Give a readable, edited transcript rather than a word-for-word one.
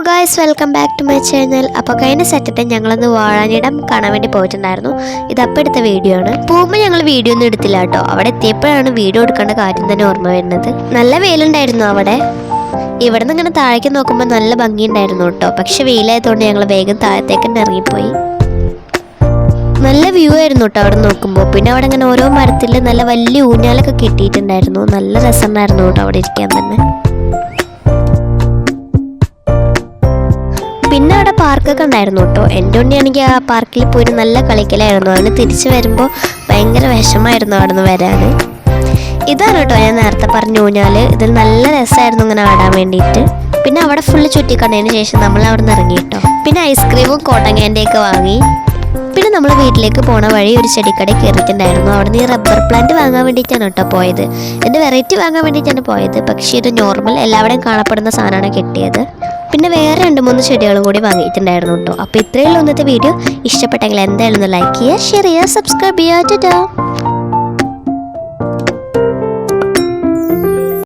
Guys, welcome back to my channel. അപ്പോൾ കഴിഞ്ഞ സെറ്റത്തെ ഞങ്ങളൊന്ന് വാഴാനിടം കാണാൻ വേണ്ടി പോയിട്ടുണ്ടായിരുന്നു. ഇതപ്പോൾ എടുത്ത വീഡിയോ ആണ്. പോകുമ്പോൾ ഞങ്ങൾ വീഡിയോ ഒന്നും എടുത്തില്ല കേട്ടോ. അവിടെ എത്തിയപ്പോഴാണ് വീഡിയോ എടുക്കേണ്ട കാര്യം തന്നെ ഓർമ്മ വരുന്നത്. നല്ല വെയിലുണ്ടായിരുന്നു അവിടെ. ഇവിടെ നിന്ന് ഇങ്ങനെ താഴേക്ക് നോക്കുമ്പോൾ നല്ല ഭംഗിയുണ്ടായിരുന്നു കേട്ടോ. പക്ഷെ വെയിലായതുകൊണ്ട് ഞങ്ങൾ വേഗം താഴത്തേക്ക് തന്നെ ഇറങ്ങിപ്പോയി. നല്ല വ്യൂ ആയിരുന്നു കേട്ടോ അവിടെ നോക്കുമ്പോൾ. പിന്നെ അവിടെ ഇങ്ങനെ ഓരോ മരത്തിൽ നല്ല വലിയ ഊഞ്ഞാലൊക്കെ കിട്ടിയിട്ടുണ്ടായിരുന്നു. നല്ല രസമുണ്ടായിരുന്നു കേട്ടോ അവിടെ ഇരിക്കാൻ തന്നെ. പിന്നെ അവിടെ പാർക്കൊക്കെ ഉണ്ടായിരുന്നു കേട്ടോ. എൻ്റെ ഉണ്ണിയാണെങ്കിൽ ആ പാർക്കിൽ പോയിട്ട് നല്ല കളിക്കലായിരുന്നു. അവന് തിരിച്ചു വരുമ്പോൾ ഭയങ്കര വിഷമായിരുന്നു അവിടെ നിന്ന് വരാൻ. ഇതാണ് കേട്ടോ ഞാൻ നേരത്തെ പറഞ്ഞ ഊഞ്ഞാൽ. ഇതിൽ നല്ല രസമായിരുന്നു ഇങ്ങനെ ആടാൻ വേണ്ടിയിട്ട്. പിന്നെ അവിടെ ഫുള്ള് ചുറ്റിക്കണ്ടതിന് ശേഷം നമ്മൾ അവിടെ നിന്ന് ഇറങ്ങി കേട്ടോ. പിന്നെ ഐസ്ക്രീമും കോട്ടൺ ക്യാൻഡിയൊക്കെ വാങ്ങി. പിന്നെ നമ്മൾ വീട്ടിലേക്ക് പോണ വഴി ഒരു ചെടിക്കട കയറിയിട്ടുണ്ടായിരുന്നു. അവിടെ നിന്ന് ഈ റബ്ബർ പ്ലാന്റ് വാങ്ങാൻ വേണ്ടിയിട്ടാണ് കേട്ടോ പോയത്. എൻ്റെ വെറൈറ്റി വാങ്ങാൻ വേണ്ടിയിട്ടാണ് പോയത്. പക്ഷേ ഇത് നോർമൽ എല്ലാവരുടെയും കാണപ്പെടുന്ന സാധനമാണ് കിട്ടിയത്. പിന്നെ വേറെ 2-3 ചെടികളും കൂടി വാങ്ങിയിട്ടുണ്ടായിരുന്നു കേട്ടോ. അപ്പോൾ ഇത്രയുള്ള ഇന്നത്തെ വീഡിയോ. ഇഷ്ടപ്പെട്ടെങ്കിൽ എന്തായാലും ഒന്ന് ലൈക്ക് ചെയ്യുക, ഷെയർ ചെയ്യുക, സബ്സ്ക്രൈബ് ചെയ്യുക.